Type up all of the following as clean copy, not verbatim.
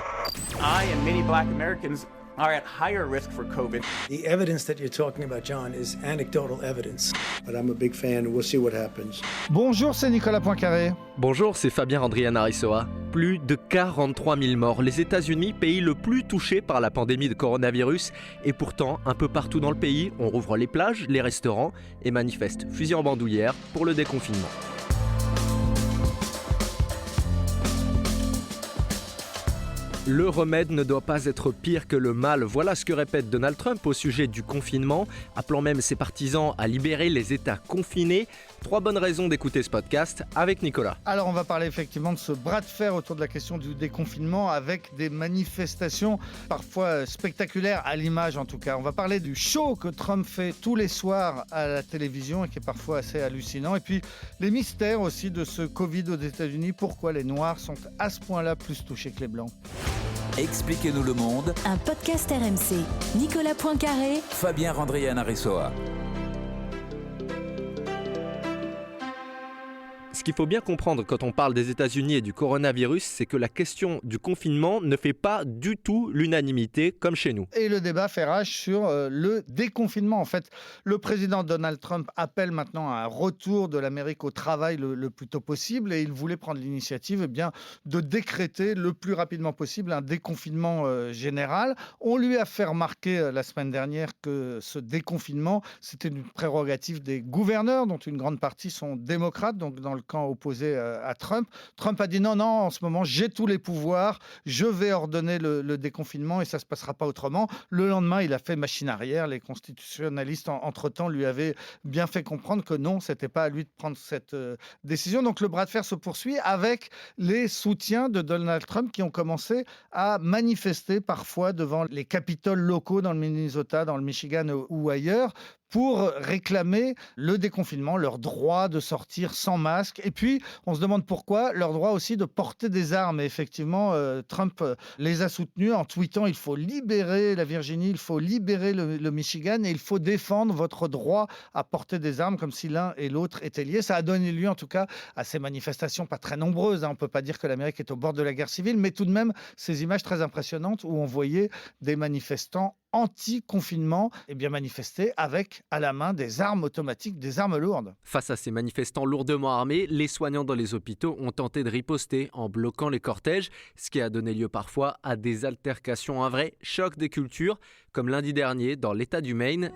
I and many black Americans are at higher risk for COVID. The evidence that you're talking about, John, is anecdotal evidence. But I'm a big fan. We'll see what happens. Bonjour, c'est Nicolas Poincaré. Bonjour, c'est Fabien Andrian-Arissoa. Plus de 43 000 morts. Les États-Unis, pays le plus touché par la pandémie de coronavirus. Et pourtant, un peu partout dans le pays, on rouvre les plages, les restaurants et manifeste fusil en bandoulière pour le déconfinement. Le remède ne doit pas être pire que le mal. Voilà ce que répète Donald Trump au sujet du confinement, appelant même ses partisans à libérer les États confinés. 3 bonnes raisons d'écouter ce podcast avec Nicolas. Alors on va parler effectivement de ce bras de fer autour de la question du déconfinement avec des manifestations parfois spectaculaires, à l'image en tout cas. On va parler du show que Trump fait tous les soirs à la télévision et qui est parfois assez hallucinant. Et puis les mystères aussi de ce Covid aux États-Unis. Pourquoi les Noirs sont à ce point-là plus touchés que les Blancs? Expliquez-nous le monde. Un podcast RMC. Nicolas Poincaré. Fabien Andrian-Arissoa. Ce qu'il faut bien comprendre quand on parle des États-Unis et du coronavirus, c'est que la question du confinement ne fait pas du tout l'unanimité comme chez nous. Et le débat fait rage sur le déconfinement. En fait, le président Donald Trump appelle maintenant à un retour de l'Amérique au travail le plus tôt possible et il voulait prendre l'initiative de décréter le plus rapidement possible un déconfinement général. On lui a fait remarquer la semaine dernière que ce déconfinement, c'était une prérogative des gouverneurs dont une grande partie sont démocrates, donc dans le camp opposé à Trump. Trump a dit non, en ce moment, j'ai tous les pouvoirs, je vais ordonner le déconfinement et ça ne se passera pas autrement. Le lendemain, il a fait machine arrière. Les constitutionnalistes, entre-temps, lui avaient bien fait comprendre que non, ce n'était pas à lui de prendre cette décision. Donc le bras de fer se poursuit avec les soutiens de Donald Trump qui ont commencé à manifester parfois devant les capitoles locaux dans le Minnesota, dans le Michigan ou ailleurs, pour réclamer le déconfinement, leur droit de sortir sans masque. Et puis, on se demande pourquoi, leur droit aussi de porter des armes. Et effectivement, Trump les a soutenus en tweetant « Il faut libérer la Virginie, il faut libérer le Michigan et il faut défendre votre droit à porter des armes », comme si l'un et l'autre étaient liés. Ça a donné lieu, en tout cas, à ces manifestations pas très nombreuses. On ne peut pas dire que l'Amérique est au bord de la guerre civile, mais tout de même, ces images très impressionnantes où on voyait des manifestants anti-confinement manifester avec à la main des armes automatiques, des armes lourdes. Face à ces manifestants lourdement armés, les soignants dans les hôpitaux ont tenté de riposter en bloquant les cortèges, ce qui a donné lieu parfois à des altercations, un vrai choc des cultures, comme lundi dernier dans l'État du Maine.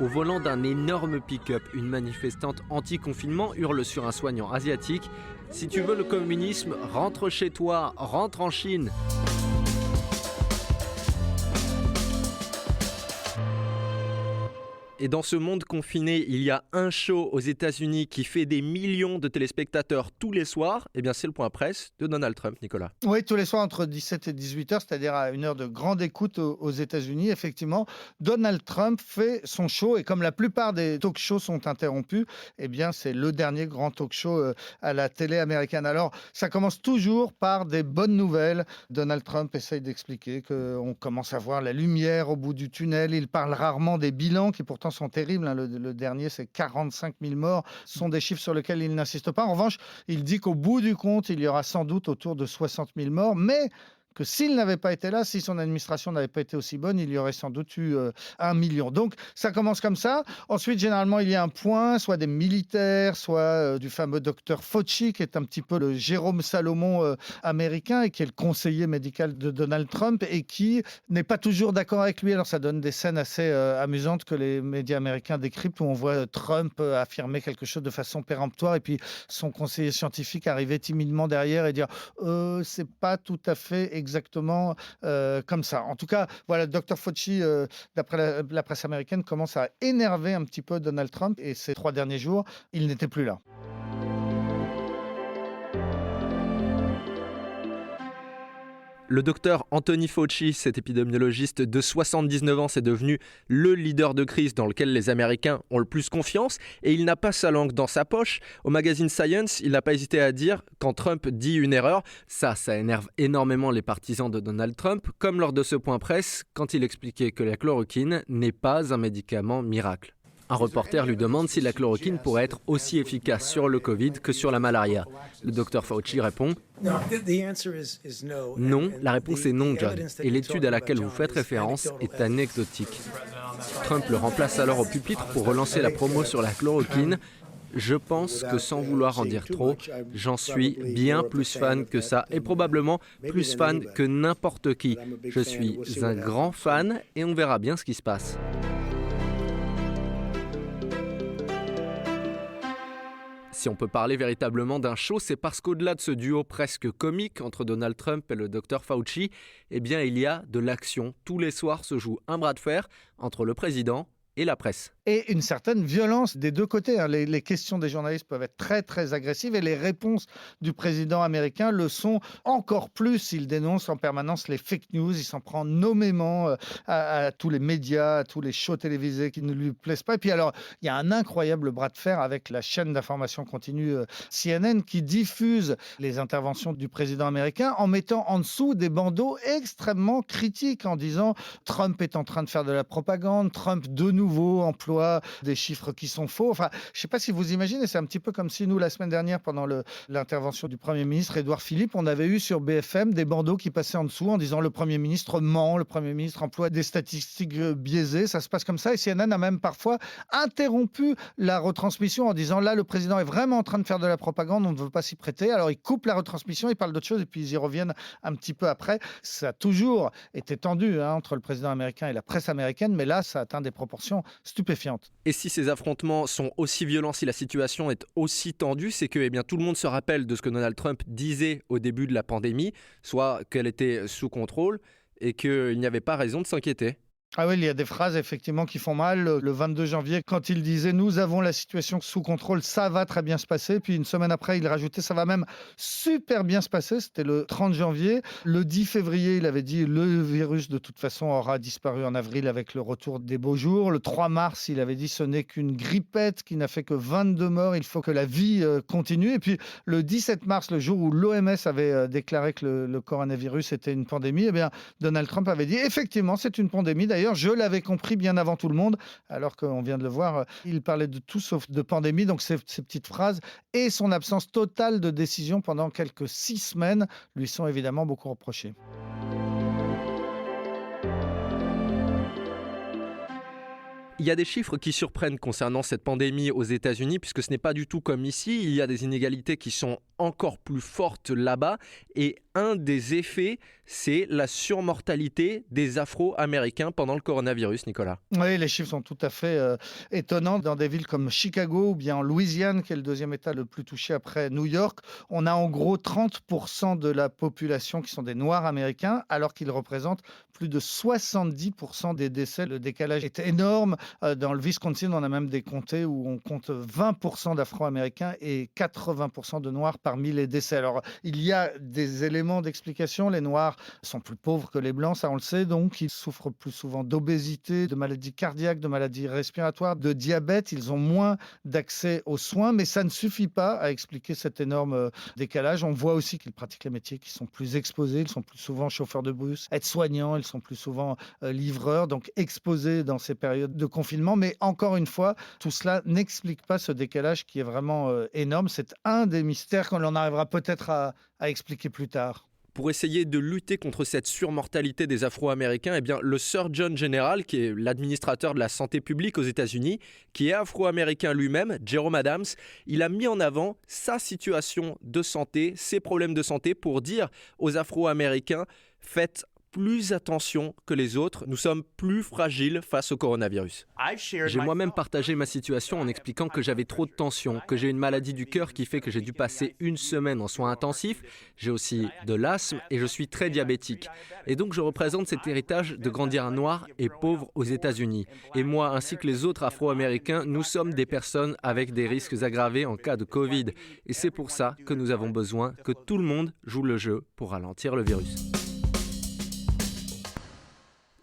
Au volant d'un énorme pick-up, une manifestante anti-confinement hurle sur un soignant asiatique « Si tu veux le communisme, rentre chez toi, rentre en Chine !» Et dans ce monde confiné, il y a un show aux États-Unis qui fait des millions de téléspectateurs tous les soirs. Eh bien, c'est le point presse de Donald Trump, Nicolas. Oui, tous les soirs entre 17 et 18 heures, c'est-à-dire à une heure de grande écoute aux États-Unis. Effectivement, Donald Trump fait son show et comme la plupart des talk shows sont interrompus, eh bien, c'est le dernier grand talk show à la télé américaine. Alors, ça commence toujours par des bonnes nouvelles. Donald Trump essaye d'expliquer qu'on commence à voir la lumière au bout du tunnel. Il parle rarement des bilans qui pourtant sont terribles. Le dernier, c'est 45 000 morts. Ce sont des chiffres sur lesquels il n'insiste pas. En revanche, il dit qu'au bout du compte, il y aura sans doute autour de 60 000 morts, mais que s'il n'avait pas été là, si son administration n'avait pas été aussi bonne, il y aurait sans doute eu 1 million. Donc, ça commence comme ça. Ensuite, généralement, il y a un point, soit des militaires, soit du fameux docteur Fauci, qui est un petit peu le Jérôme Salomon américain et qui est le conseiller médical de Donald Trump et qui n'est pas toujours d'accord avec lui. Alors, ça donne des scènes assez amusantes que les médias américains décryptent où on voit Trump affirmer quelque chose de façon péremptoire et puis son conseiller scientifique arriver timidement derrière et dire « c'est pas tout à fait exactement comme ça. En tout cas, voilà, Dr Fauci, d'après la presse américaine, commence à énerver un petit peu Donald Trump et ces 3 derniers jours, il n'était plus là. Le docteur Anthony Fauci, cet épidémiologiste de 79 ans, c'est devenu le leader de crise dans lequel les Américains ont le plus confiance et il n'a pas sa langue dans sa poche. Au magazine Science, il n'a pas hésité à dire quand Trump dit une erreur, ça énerve énormément les partisans de Donald Trump, comme lors de ce point presse quand il expliquait que la chloroquine n'est pas un médicament miracle. Un reporter lui demande si la chloroquine pourrait être aussi efficace sur le Covid que sur la malaria. Le docteur Fauci répond « Non, la réponse est non, John. Et l'étude à laquelle vous faites référence est anecdotique. » Trump le remplace alors au pupitre pour relancer la promo sur la chloroquine. Je pense que sans vouloir en dire trop, j'en suis bien plus fan que ça et probablement plus fan que n'importe qui. Je suis un grand fan et on verra bien ce qui se passe. Si on peut parler véritablement d'un show, c'est parce qu'au-delà de ce duo presque comique entre Donald Trump et le Dr Fauci, eh bien il y a de l'action. Tous les soirs se joue un bras de fer entre le président et la presse. Et une certaine violence des deux côtés. Les questions des journalistes peuvent être très, très agressives et les réponses du président américain le sont encore plus. Il dénonce en permanence les fake news. Il s'en prend nommément à tous les médias, à tous les shows télévisés qui ne lui plaisent pas. Et puis alors, il y a un incroyable bras de fer avec la chaîne d'information continue CNN qui diffuse les interventions du président américain en mettant en dessous des bandeaux extrêmement critiques en disant Trump est en train de faire de la propagande, Trump de nouveau emploie des chiffres qui sont faux. Enfin, je ne sais pas si vous imaginez, c'est un petit peu comme si nous, la semaine dernière, pendant l'intervention du Premier ministre Édouard Philippe, on avait eu sur BFM des bandeaux qui passaient en dessous en disant le Premier ministre ment, le Premier ministre emploie des statistiques biaisées. Ça se passe comme ça et CNN a même parfois interrompu la retransmission en disant là, le président est vraiment en train de faire de la propagande, on ne veut pas s'y prêter. Alors, il coupe la retransmission, il parle d'autre chose et puis ils y reviennent un petit peu après. Ça a toujours été tendu entre le président américain et la presse américaine, mais là, ça atteint des proportions stupéfiantes. Et si ces affrontements sont aussi violents, si la situation est aussi tendue, c'est que tout le monde se rappelle de ce que Donald Trump disait au début de la pandémie, soit qu'elle était sous contrôle et qu'il n'y avait pas raison de s'inquiéter. Ah oui, il y a des phrases effectivement qui font mal. Le 22 janvier, quand il disait « Nous avons la situation sous contrôle, ça va très bien se passer ». Puis une semaine après, il rajoutait « Ça va même super bien se passer ». C'était le 30 janvier. Le 10 février, il avait dit « Le virus, de toute façon, aura disparu en avril avec le retour des beaux jours ». Le 3 mars, il avait dit « Ce n'est qu'une grippette qui n'a fait que 22 morts. Il faut que la vie continue ». Et puis le 17 mars, le jour où l'OMS avait déclaré que le coronavirus était une pandémie, eh bien, Donald Trump avait dit « Effectivement, c'est une pandémie. D'ailleurs, je l'avais compris bien avant tout le monde, alors qu'on vient de le voir, il parlait de tout sauf de pandémie. Donc ces petites phrases et son absence totale de décision pendant quelques 6 semaines lui sont évidemment beaucoup reprochées. Il y a des chiffres qui surprennent concernant cette pandémie aux États-Unis, puisque ce n'est pas du tout comme ici. Il y a des inégalités qui sont encore plus fortes là-bas. Et un des effets, c'est la surmortalité des Afro-Américains pendant le coronavirus, Nicolas. Oui, les chiffres sont tout à fait étonnants. Dans des villes comme Chicago ou bien en Louisiane, qui est le deuxième État le plus touché après New York, on a en gros 30% de la population qui sont des Noirs américains, alors qu'ils représentent plus de 70% des décès. Le décalage est énorme. Dans le Wisconsin, on a même des comtés où on compte 20% d'Afro-Américains et 80% de Noirs parmi les décès. Alors, il y a des éléments d'explication. Les Noirs sont plus pauvres que les Blancs, ça on le sait, donc ils souffrent plus souvent d'obésité, de maladies cardiaques, de maladies respiratoires, de diabète. Ils ont moins d'accès aux soins, mais ça ne suffit pas à expliquer cet énorme décalage. On voit aussi qu'ils pratiquent les métiers qui sont plus exposés. Ils sont plus souvent chauffeurs de bus, aides-soignants, ils sont plus souvent livreurs, donc exposés dans ces périodes de confinement. Mais encore une fois, tout cela n'explique pas ce décalage qui est vraiment énorme. C'est un des mystères qu'on en arrivera peut-être à expliquer plus tard. Pour essayer de lutter contre cette surmortalité des Afro-Américains, le Surgeon General, qui est l'administrateur de la santé publique aux États-Unis, qui est afro-américain lui-même, Jerome Adams, il a mis en avant sa situation de santé, ses problèmes de santé, pour dire aux Afro-Américains « Faites plus attention que les autres, nous sommes plus fragiles face au coronavirus ». J'ai moi-même partagé ma situation en expliquant que j'avais trop de tension, que j'ai une maladie du cœur qui fait que j'ai dû passer 1 semaine en soins intensifs, j'ai aussi de l'asthme et je suis très diabétique. Et donc je représente cet héritage de grandir noir et pauvre aux États-Unis. Et moi ainsi que les autres Afro-Américains, nous sommes des personnes avec des risques aggravés en cas de Covid. Et c'est pour ça que nous avons besoin que tout le monde joue le jeu pour ralentir le virus.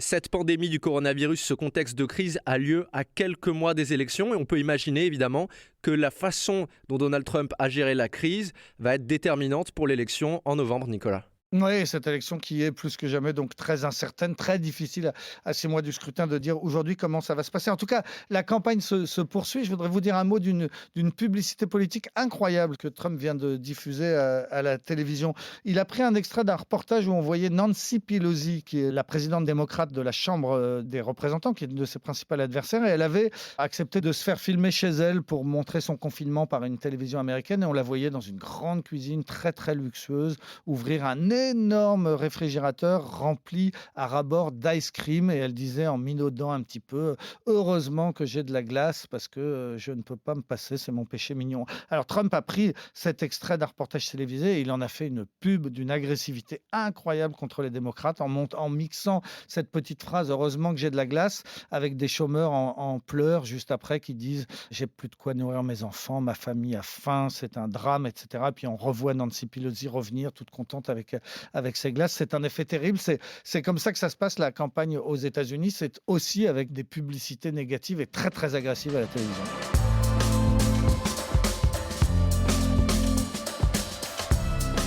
Cette pandémie du coronavirus, ce contexte de crise a lieu à quelques mois des élections et on peut imaginer évidemment que la façon dont Donald Trump a géré la crise va être déterminante pour l'élection en novembre, Nicolas. Oui, cette élection qui est plus que jamais donc très incertaine, très difficile à 6 mois du scrutin de dire aujourd'hui comment ça va se passer. En tout cas, la campagne se poursuit. Je voudrais vous dire un mot d'une publicité politique incroyable que Trump vient de diffuser à la télévision. Il a pris un extrait d'un reportage où on voyait Nancy Pelosi, qui est la présidente démocrate de la Chambre des représentants, qui est une de ses principales adversaires, et elle avait accepté de se faire filmer chez elle pour montrer son confinement par une télévision américaine, et on la voyait dans une grande cuisine très très luxueuse ouvrir un énorme réfrigérateur rempli à ras-bord d'ice cream, et elle disait en minaudant un petit peu « Heureusement que j'ai de la glace parce que je ne peux pas me passer, c'est mon péché mignon ». Alors Trump a pris cet extrait d'un reportage télévisé et il en a fait une pub d'une agressivité incroyable contre les démocrates en mixant cette petite phrase « Heureusement que j'ai de la glace » avec des chômeurs en pleurs juste après qui disent « J'ai plus de quoi nourrir mes enfants, ma famille a faim, c'est un drame, etc. » Et puis on revoit Nancy Pelosi revenir toute contente avec ses glaces. C'est un effet terrible. C'est comme ça que ça se passe, la campagne aux États-Unis. C'est aussi avec des publicités négatives et très, très agressives à la télévision.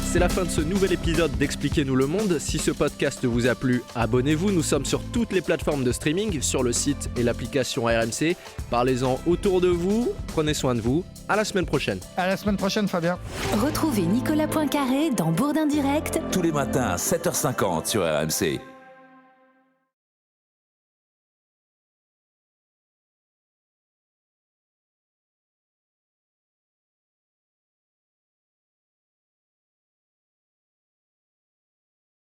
C'est la fin de ce nouvel épisode d'Expliquez-nous le monde. Si ce podcast vous a plu, abonnez-vous. Nous sommes sur toutes les plateformes de streaming, sur le site et l'application RMC. Parlez-en autour de vous. Prenez soin de vous. À la semaine prochaine. À la semaine prochaine, Fabien. Retrouvez Nicolas Poincaré dans Bourdin Direct Tous les matins à 7h50 sur RMC.